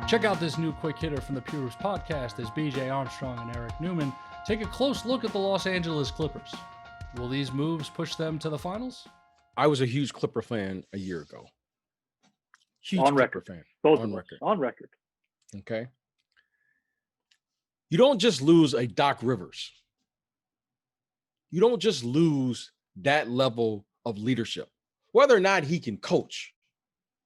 Check out this new quick hitter from the Pure Hoops podcast as BJ Armstrong and Eric Newman take a close look at the Los Angeles Clippers. Will these moves push them to the finals? I was a huge Clipper fan a year ago. Huge on Clipper record. fan. Both on of us. record. On record. Okay. You don't just lose a Doc Rivers. You don't just lose that level of leadership. Whether or not he can coach,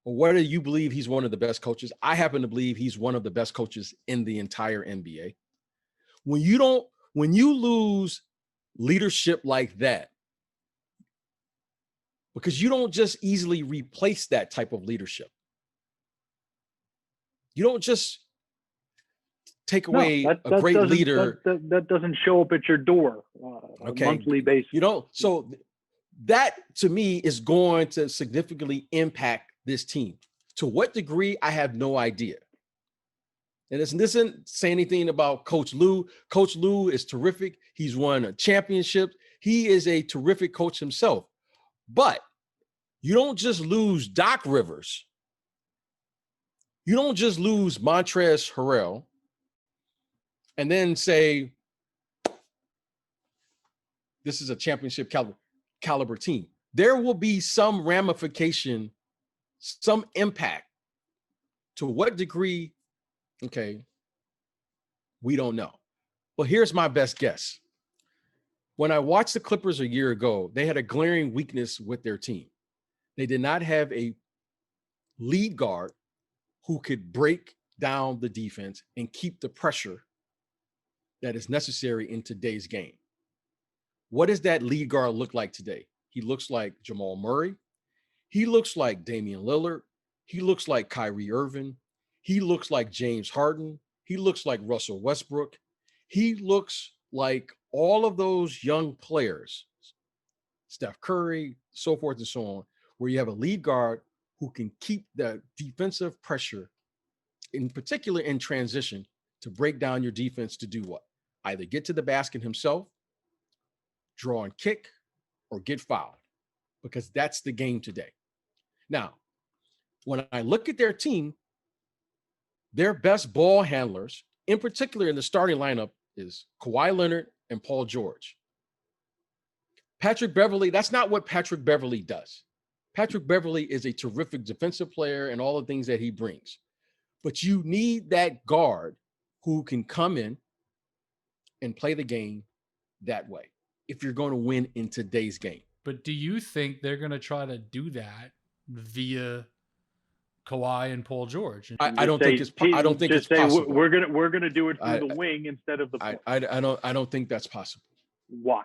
or whether you believe he's one of the best coaches, I happen to believe he's one of the best coaches in the entire NBA. When you lose leadership like that, because you don't just easily replace that type of leadership. You don't just take away a great leader. That doesn't show up at your door on a monthly basis. You don't. So that, to me, is going to significantly impact this team. To what degree, I have no idea. And this isn't saying anything about Coach Lue. Coach Lue is terrific. He's won a championship. He is a terrific coach himself. But you don't just lose Doc Rivers. You don't just lose Montrezl Harrell and then say, this is a championship caliber team. There will be some ramification, some impact. To what degree, okay, we don't know. But here's my best guess. When I watched the Clippers a year ago, they had a glaring weakness with their team. They did not have a lead guard who could break down the defense and keep the pressure that is necessary in today's game. What does that lead guard look like today? He looks like Jamal Murray. He looks like Damian Lillard. He looks like Kyrie Irving. He looks like James Harden. He looks like Russell Westbrook. He looks like all of those young players, Steph Curry, so forth and so on, where you have a lead guard who can keep the defensive pressure, in particular in transition, to break down your defense to do what? Either get to the basket himself, draw and kick, or get fouled, because that's the game today. Now, when I look at their team, their best ball handlers, in particular in the starting lineup, is Kawhi Leonard and Paul George. Patrick Beverley, that's not what Patrick Beverley does. Patrick Beverley is a terrific defensive player and all the things that he brings. But you need that guard who can come in and play the game that way if you're going to win in today's game. But do you think they're going to try to do that via Kawhi and Paul George? I don't think it's possible. We're gonna do it through the wing instead of the point. I don't think that's possible. Why?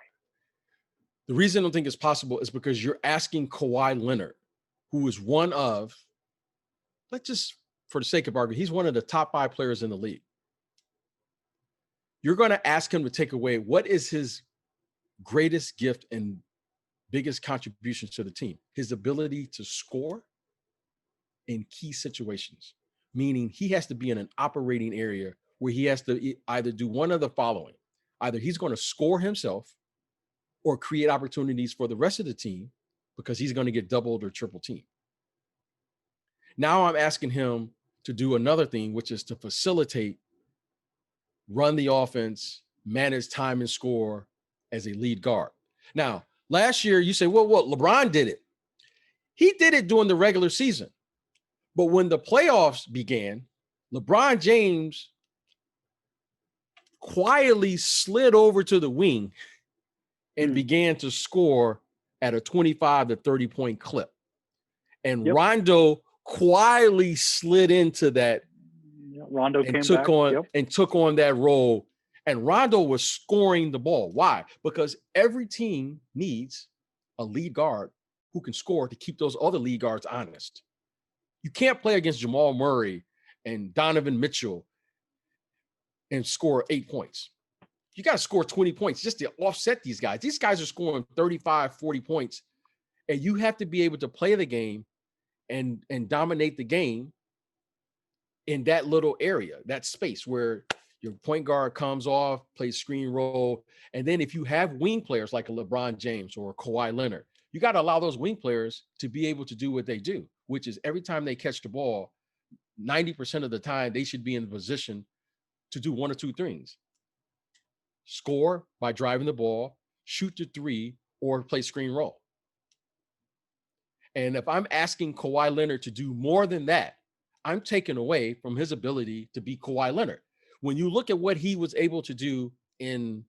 The reason I don't think it's possible is because you're asking Kawhi Leonard, who is one of, let's just, for the sake of argument, he's one of the top 5 players in the league. You're going to ask him to take away what is his greatest gift and biggest contributions to the team? His ability to score in key situations, meaning he has to be in an operating area where he has to either do one of the following. Either he's going to score himself or create opportunities for the rest of the team because he's going to get doubled or triple teamed. Now I'm asking him to do another thing, which is to facilitate, run the offense, manage time and score as a lead guard. Now, last year you say, well, LeBron did it. He did it during the regular season. But when the playoffs began, LeBron James quietly slid over to the wing and began to score at a 25 to 30 point clip. And Rondo quietly slid into that. Rondo and took on that role. And Rondo was scoring the ball. Why? Because every team needs a lead guard who can score to keep those other lead guards honest. You can't play against Jamal Murray and Donovan Mitchell and score 8 points. You got to score 20 points just to offset these guys. These guys are scoring 35, 40 points, and you have to be able to play the game and dominate the game in that little area, that space where your point guard comes off, plays screen roll. And then if you have wing players like a LeBron James or a Kawhi Leonard, you got to allow those wing players to be able to do what they do, which is every time they catch the ball, 90% of the time, they should be in a position to do one or two things: score by driving the ball, shoot the three, or play screen roll. And if I'm asking Kawhi Leonard to do more than that, I'm taking away from his ability to be Kawhi Leonard. When you look at what he was able to do in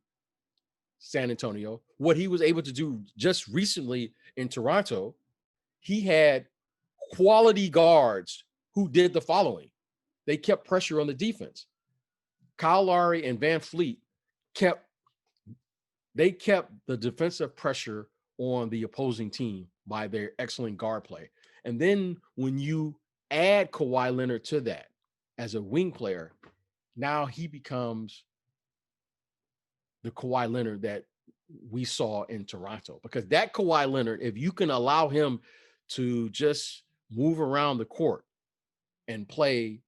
San Antonio, what he was able to do just recently in Toronto, he had quality guards who did the following. They kept pressure on the defense. Kyle Lowry and Van Fleet kept the defensive pressure on the opposing team by their excellent guard play. And then when you add Kawhi Leonard to that as a wing player, now he becomes the Kawhi Leonard that we saw in Toronto. Because that Kawhi Leonard, if you can allow him to just move around the court and play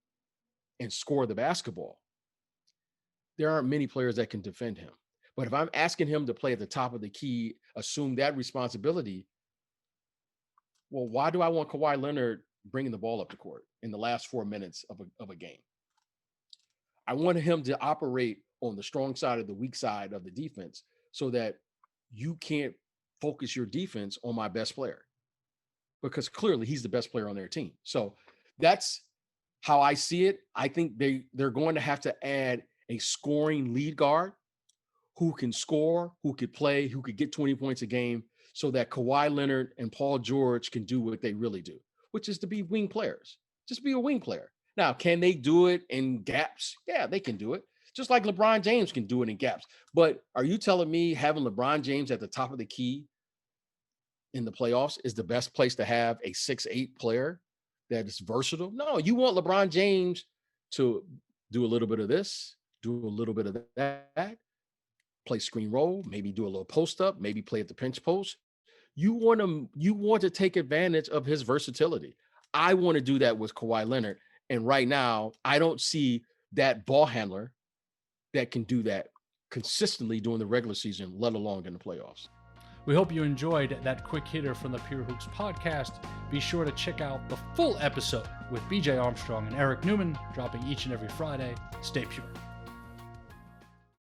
and score the basketball, there aren't many players that can defend him. But if I'm asking him to play at the top of the key, assume that responsibility, well, why do I want Kawhi Leonard bringing the ball up the court in the last 4 minutes of a game? I want him to operate on the strong side of the weak side of the defense so that you can't focus your defense on my best player, because clearly he's the best player on their team. So that's how I see it. I think they're going to have to add a scoring lead guard who can score, who could play, who could get 20 points a game, so that Kawhi Leonard and Paul George can do what they really do, which is to be wing players. Just be a wing player. Now, can they do it in gaps? Yeah, they can do it. Just like LeBron James can do it in gaps. But are you telling me having LeBron James at the top of the key in the playoffs is the best place to have a 6'8" player that is versatile? No, you want LeBron James to do a little bit of this, do a little bit of that, play screen roll, maybe do a little post up, maybe play at the pinch post. You want to take advantage of his versatility. I want to do that with Kawhi Leonard. And right now, I don't see that ball handler that can do that consistently during the regular season, let alone in the playoffs. We hope you enjoyed that quick hitter from the Pure Hoops podcast. Be sure to check out the full episode with BJ Armstrong and Eric Newman, dropping each and every Friday. Stay pure.